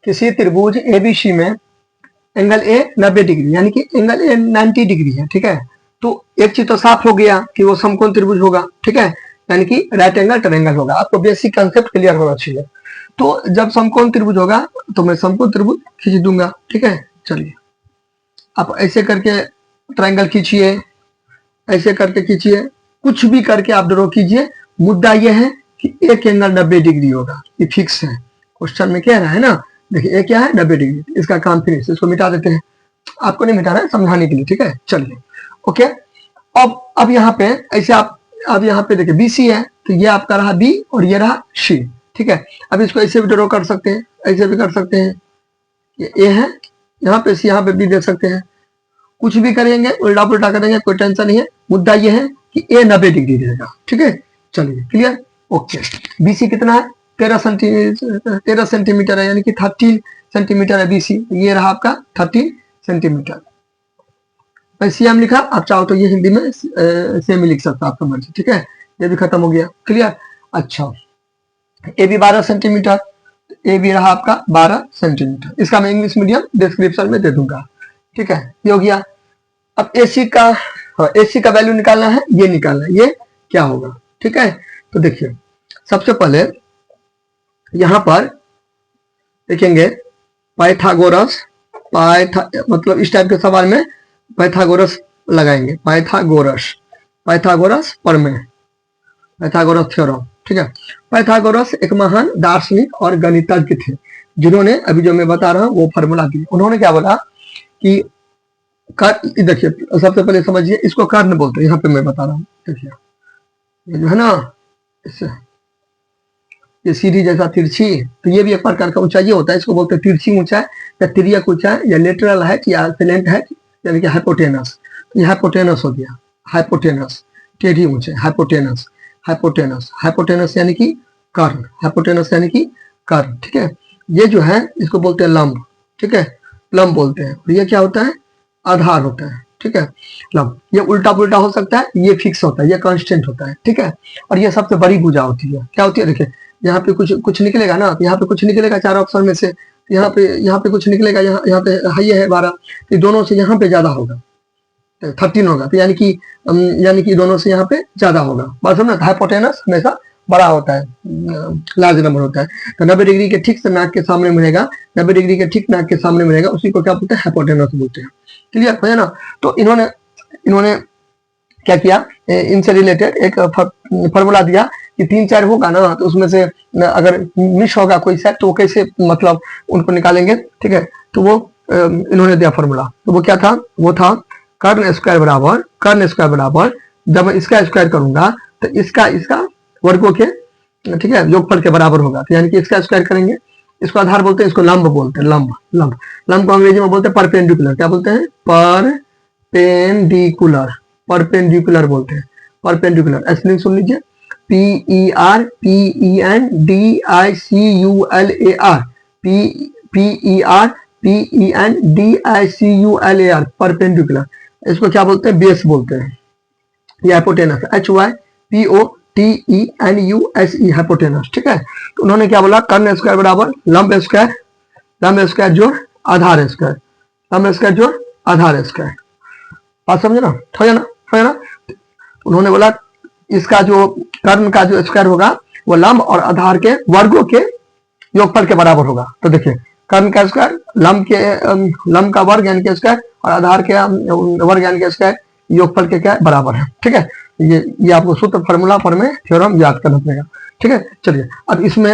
किसी त्रिभुज एबीसी में एंगल ए 90 डिग्री यानी कि एंगल ए 90 डिग्री है, ठीक है। तो एक चीज तो साफ हो गया कि वो समकोण त्रिभुज होगा, ठीक है, यानी कि राइट एंगल ट्रायंगल होगा। आपको बेसिक कंसेप्ट क्लियर होना चाहिए। तो जब समकोण त्रिभुज होगा तो मैं समकोण त्रिभुज खींच दूंगा, ठीक है। चलिए आप ऐसे करके ट्रायंगल खींचिए, ऐसे करके खींचिए, कुछ भी करके आप ड्रॉ कीजिए। मुद्दा यह है कि एक एंगल 90 डिग्री होगा, ये फिक्स है, क्वेश्चन में कह रहा है ना। देखिए ये क्या है 90 डिग्री, इसका काम फिनिश। इसको मिटा देते हैं, आपको नहीं मिटाना है, समझाने के लिए, ठीक है। चलिए ओके। अब यहाँ पे ऐसे अब यहाँ पे देखिए BC है, तो ये आपका रहा B और ये रहा C, ठीक है। अब इसको ऐसे भी ड्रॉ कर सकते हैं, ऐसे भी कर सकते हैं। ये A है, यहाँ पे C, यहाँ पे B दे सकते हैं। कुछ भी करेंगे, उल्टा पुल्टा करेंगे, कोई टेंशन नहीं है। मुद्दा ये है कि A 90 डिग्री रहेगा, ठीक है। चलिए क्लियर, ओके। BC कितना है 13 सेंटीमीटर है, यानी कि 13 सेंटीमीटर है BC। ये रहा आपका 13 सेंटीमीटर। CM लिखा, आप चाहो तो ये हिंदी में सेम लिख सकते हो, आपका मर्जी, ठीक है। ये भी खत्म हो गया, क्लियर। अच्छा AB 12 सेंटीमीटर, AB रहा आपका 12 सेंटीमीटर। इसका मैं इंग्लिश मीडियम डिस्क्रिप्शन में दे दूंगा, ठीक है। ये हो गया। अब AC का वैल्यू निकालना है, ये निकालना है, ये क्या होगा, ठीक है। तो देखिए सबसे पहले यहां पर देखेंगे पाइथागोरस, मतलब इस टाइप के सवाल में पाइथागोरस लगाएंगे। पाइथागोरस प्रमेय, पाइथागोरस थ्योरम, ठीक है। पाइथागोरस एक महान दार्शनिक और गणितज्ञ थे, जिन्होंने अभी जो मैं बता रहा हूं वो फॉर्मूला दिया। उन्होंने क्या बोला कि देखिए सबसे पहले समझिए, इसको कर्ण बोलते हैं। यहाँ पे मैं बता रहा हूँ, देखिए ये जो है ना, इससे ये सीधी जैसा तिरछी, तो ये भी एक प्रकार का ऊंचाई होता है। इसको बोलते हैं तिरछी ऊंचाई या तिर्यक ऊंचाई या लेटरल हाइट या सेलेंट हाइट, यानी कि हाइपोटेनस। ये हाइपोटेनस हो गया, हाइपोटेनस टेढ़ी ऊंचाई, हाइपोटेनस। हाइपोटेनस यानी कि कर्ण, हाइपोटेनस यानी कि कर्ण, ठीक है। ये जो है इसको बोलते हैं लंब, ठीक है, लंब बोलते हैं। और ये क्या होता है, आधार होता है, ठीक है, लंब। ये उल्टा पुल्टा हो सकता है, ये फिक्स होता है, ये कांस्टेंट होता है, ठीक है। और ये सबसे बड़ी भुजा होती है। क्या होती है, देखिए यहाँ पे कुछ निकलेगा ना, यहाँ पे कुछ निकलेगा चार ऑप्शन में से, यहाँ पे कुछ निकलेगा, यहाँ पे हाई है 12, तो दोनों से यहाँ पे ज्यादा होगा, 13 होगा, तो यानी कि दोनों से यहाँ पे ज्यादा होगा। बात समझना, हाइपोटेनस हमेशा बड़ा होता है, लार्ज नंबर होता है। तो 90 डिग्री के ठीक से नाक के सामने मिलेगा, 90 डिग्री के ठीक नाक के सामने मिलेगा, उसी को क्या बोलते हैं, हाइपोटेनस बोलते हैं। क्लियर है ना। तो इन्होंने क्या किया, इनसे रिलेटेड एक फॉर्मूला दिया कि 3-4 होगा ना, तो उसमें से अगर मिस होगा कोई सेट तो वो कैसे मतलब उनको निकालेंगे, ठीक है। तो वो इन्होंने दिया फॉर्मूला। तो वो क्या था, वो था कर्ण स्क्वायर बराबर, जब मैं इसका स्क्वायर करूंगा तो इसका वर्गों के, ठीक है, योगफल के बराबर होगा। तो यानी कि इसका स्क्वायर करेंगे, इसको आधार बोलते हैं, इसको लंब बोलते हैं, लंब को अंग्रेजी में बोलते हैं परपेंडिकुलर। क्या बोलते हैं, परपेंडिकुलर बोलते हैं, परपेंडिकुलर। स्पेलिंग सुन लीजिए, PERPENDICULAR, PERPENDICULAR, परपेंडिकुलर। इसको क्या बोलते हैं, बेस बोलते हैं। ये हाइपोटेनस, HYPOTENUSE, हाइपोटेनस, ठीक है। तो उन्होंने क्या बोला, कर्ण स्क्वायर बराबर लंब स्क्वायर जोड़ आधार स्क्वायर, लंब स्क्वायर जोड़ आधार स्क्वायर। बात समझे ना, हो ना। उन्होंने बोला इसका जो कर्ण का जो स्क्वायर होगा वो लंब और आधार के वर्गों के योगफल के बराबर होगा। तो देखिए कर्ण का स्क्वायर लंब का वर्ग यानी कि स्क्वायर और आधार के वर्ग यानी कि स्क्वायर, योगफल के क्या बराबर है, ठीक है। ये आपको सूत्र फॉर्मूला प्रमेय थ्योरम याद करना पड़ेगा, ठीक है। चलिए अब इसमें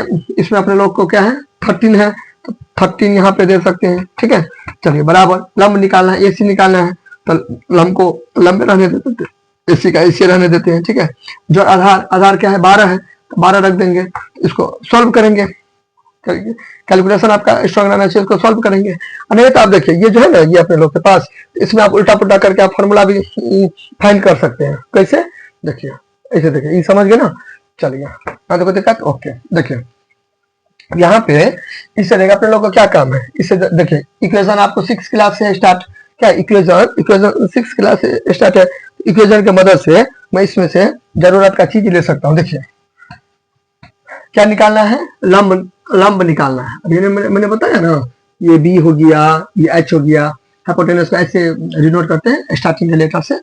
अपने लोग को क्या है, 13 है, तो 13 यहाँ पे दे सकते हैं, ठीक है। चलिए बराबर, लंब निकालना है, AC निकालना है, तो लंब को लंबे रहने देते हैं, AC का AC रहने देते हैं, ठीक है। जो आधार क्या है, 12 है, तो 12 रख देंगे। इसको सॉल्व करेंगे, कैलकुलेशन आपका स्ट्रॉन्ग रहना चाहिए, इसको सॉल्व करेंगे। नहीं तो आप देखिए ये जो है ना, ये अपने लोग के पास, इसमें आप उल्टा पुल्टा करके आप फॉर्मूला भी फाइंड कर सकते हैं। कैसे, देखिए ऐसे, देखिए ये समझ गए ना। चलिए देखो दिक्कत, ओके। देखिए यहाँ पे इससे देखिए अपने लोग को क्या काम है, इससे देखिए इक्वेशन आपको 6 क्लास से स्टार्ट, क्या इक्वेशन 6 क्लास से स्टार्ट है। इक्वेशन की मदद से मैं इसमें से जरूरत का चीज ले सकता हूँ। देखिए क्या निकालना है, लंब लंब निकालना है। अभी मैंने बताया ना, ये बी हो गया, ये एच हो गया, हाइपोटेनस को ऐसे डिनोट करते हैं स्टार्टिंग के लेटर से,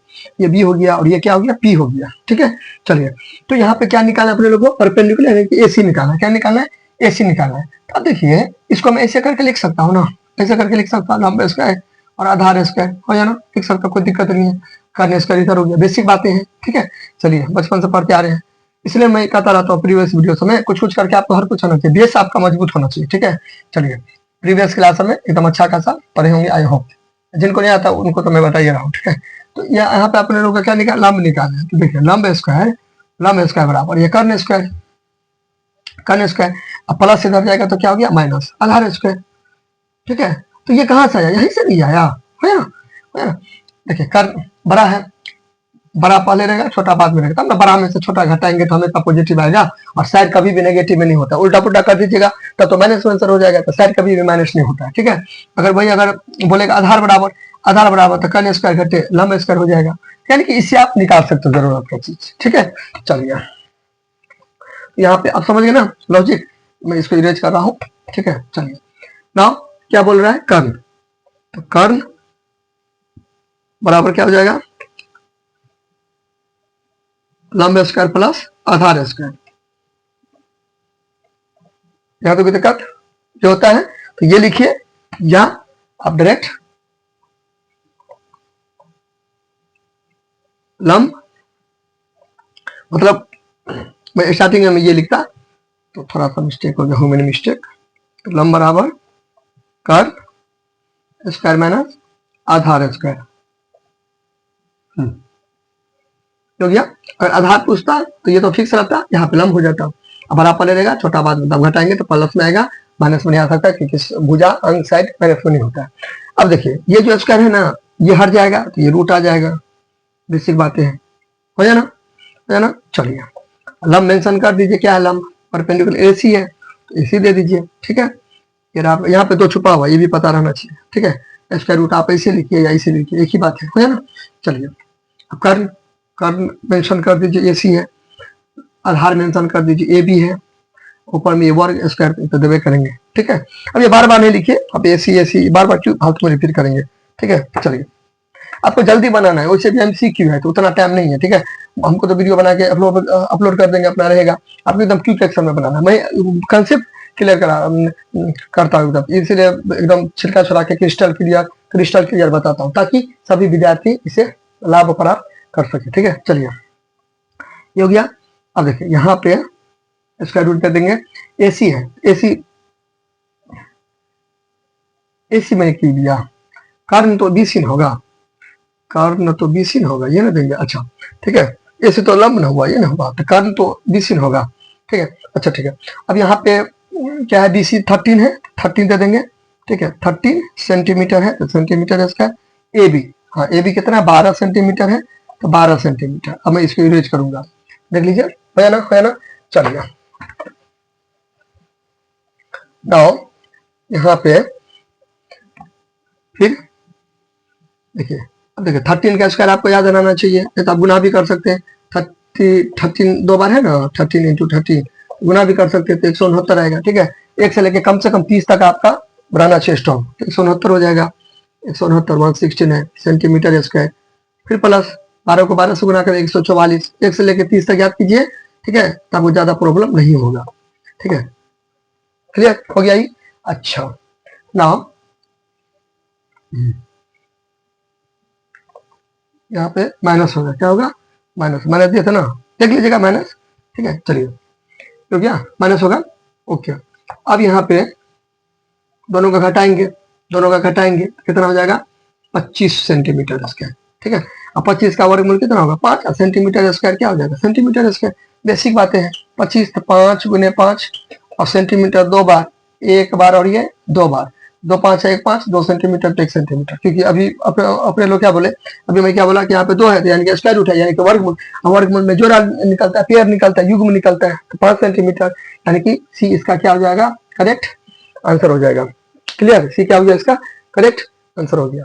ये बी हो गया और ये क्या हो गया, पी हो गया। ठीक है, चलिए, तो यहाँ पे क्या निकालना है अपने लोगों को, परपेंडिकुलर यानी कि एसी निकालना है। क्या निकालना है, एसी निकालना है। तो अब देखिए, इसको मैं ऐसे करके लिख सकता हूँ ना, ऐसे करके लिख सकता हूँ, लंब स्क्वायर और आधार स्क्वायर हो जाना, लिख सकता, कोई दिक्कत नहीं है। कर्ण स्क्वायर इधर हो गया, बेसिक बातें हैं। ठीक है, चलिए, बचपन से पढ़ते आ रहे हैं, इसलिए मैं कहता रहता हूँ प्रीवियस वीडियो में कुछ कुछ करके आपको हर कुछ होना चाहिए, बेस आपका मजबूत होना चाहिए। ठीक है, चलिए, प्रीवियस क्लास में एकदम अच्छा खासा पढ़े होंगे आई होप। जिनको नहीं आता उनको तो मैं बता ही रहा हूँ। ठीक है, तो यहाँ पे अपने लोगों का क्या निकाल, लंब निकालना है। तो देखिए, लंब स्क्वायर बराबर ये कर्ण स्क्वायर, अब प्लस इधर जाएगा तो क्या हो गया, माइनस आधार स्क्वायर। ठीक है, तो ये कहाँ से आया, यहीं से नहीं आया है ना। देखिए, कर्ण बड़ा है, बड़ा पहले रहेगा, छोटा बाद में रहेगा, तब ना बड़ा में से छोटा घटाएंगे तो हमेशा पॉजिटिव आएगा, और साइड कभी भी नेगेटिव में नहीं होता। उल्टा पुल्टा कर दीजिएगा तब तो माइनस में आंसर हो जाएगा, तो साइड कभी भी माइनस नहीं होता है। ठीक है, अगर बोलेगा आधार बराबर तो कर्ण स्क्वायर घटे लंब स्क्वायर हो जाएगा, यानी कि इससे आप निकाल सकते हो जरूरत का चीज। ठीक है, चलिए, यहाँ पे आप समझ गए ना लॉजिक, मैं इसको इरेज कर रहा हूँ। ठीक है, चलिए, नाउ क्या बोल रहा है, कर्ण, तो कर्ण बराबर क्या हो जाएगा, लंब स्क्वायर प्लस आधार स्क्वायर। यहां तो कोई दिक्कत जो होता है तो ये लिखिए, या आप डायरेक्ट लंब, मतलब मैं स्टार्टिंग में ये लिखता तो थोड़ा सा मिस्टेक हो गया, ह्यूमन मिस्टेक। तो लंब बराबर कर्ण स्क्वायर माइनस आधार स्क्वायर हो गया। अगर आधार पूछता तो ये तो फिक्स रहता, यहाँ पे लंब हो जाता। अब बराबर ले लेगा, छोटा बाद मतलब घटाएंगे तो प्लस में आएगा, माइनस में नहीं आ सकता, क्योंकि भुजा अंग साइड माइनस में नहीं होता है। अब देखिए, ये जो स्क्वायर है ना, ये हट जाएगा तो ये रूट आ जाएगा, बेसिक बातें हैं, हो जाना। चलिए, लंब मेंशन कर दीजिए, क्या है लंब, परपेंडिकुलर एसी है तो एसी दे दीजिए। ठीक है, फिर आप यहाँ पे दो छुपा हुआ, ये भी पता रहना चाहिए। ठीक है, स्क्वायर रूट आप ऐसे लिखिए या ऐसे लिखिए, एक ही बात है, हो जाना। चलिए, अब कर्ण मेंशन कर दीजिए, एसी है, आधार मेंशन कर दीजिए, ए बी है, ऊपर में ये वर्ग स्क्वायर तो देवे करेंगे। ठीक है, अब ये बार बार नहीं लिखिए, अब एसी बार बार क्यों फालतू में रिपीट करेंगे। ठीक है, चलिए, आपको जल्दी बनाना है, वैसे भी एमसीक्यू है तो उतना टाइम नहीं है। ठीक है, हमको तो वीडियो बना के अपलोड कर देंगे, अपना रहेगा। आपको एकदम क्विक एक्शन में बनाना है, मैं कंसेप्ट क्लियर करता हूँ एकदम, इसलिए एकदम छिलका छुड़ा के क्रिस्टल क्लियर बताता हूँ, ताकि सभी विद्यार्थी इसे लाभ प्राप्त कर सके। ठीक है, चलिए, ये हो गया। अब देखिए, यहाँ पे स्क्वायर रूट कर देंगे, एसी है, एसी मैंने क्यों दिया, कर्ण तो बीसीन होगा, ये ना देंगे। अच्छा, ठीक है, एसी तो लंब ना हुआ, ये ना हुआ, तो कर्ण तो बीसीन होगा। ठीक है, अच्छा ठीक है, अब यहाँ पे क्या है, बीसी 13 है, 13 दे देंगे। ठीक है, 13 सेंटीमीटर है तो सेंटीमीटर स्क्वायर। ए बी, हाँ ए बी कितना है, 12 सेंटीमीटर है तो 12 सेंटीमीटर। अब मैं इसको इरेज करूंगा, देख लीजिए, हो जाना। चलिए, नाउ यहाँ पे फिर देखिए, अब देखिए 13 का स्क्वायर आपको याद रहना चाहिए, तो आप गुना भी कर सकते हैं। 13 दो बार है ना, 13 इंटू 13 गुना भी कर सकते हैं तो 169 आएगा। ठीक है, एक से लेके कम से कम 30 तक आपका बनाना चाहिए स्टॉक, तो 169 हो जाएगा। 169 116 है सेंटीमीटर स्क्वायर, फिर प्लस 12 को 12 से गुना कर 144, 1 से लेके 30 तक याद कीजिए। ठीक है, तब ज्यादा प्रॉब्लम नहीं होगा। ठीक है, क्लियर हो गया ही। अच्छा, नाउ यहाँ पे माइनस होगा, क्या होगा, माइनस दिया था ना, देख लीजिएगा माइनस। ठीक है, चलिए, तो क्या माइनस होगा, ओके। अब यहाँ पे दोनों का घटाएंगे, कितना हो जाएगा, 25 सेंटीमीटर स्क्वायर। ठीक है, अब 25 का वर्गमूल कितना होगा, 5, सेंटीमीटर स्क्वायर क्या हो जाएगा, सेंटीमीटर स्क्वायर, बेसिक बातें हैं। 25 तो 5 गुने 5 और सेंटीमीटर 2 बार, 1 बार और ये 2 बार, 2 5 1 5, 2 सेंटीमीटर तो 1 सेंटीमीटर। क्योंकि अभी अपने लोग क्या बोले, अभी मैं क्या बोला कि यहाँ पे 2 है तो यानी कि स्क्वायर रूट है, यानी कि वर्गमूल में जोड़ा निकलता है, पेयर निकलता है, युग्म निकलता है, तो 5 सेंटीमीटर, यानी कि सी इसका क्या हो जाएगा, करेक्ट आंसर हो जाएगा। क्लियर, सी क्या हो गया, इसका करेक्ट आंसर हो गया।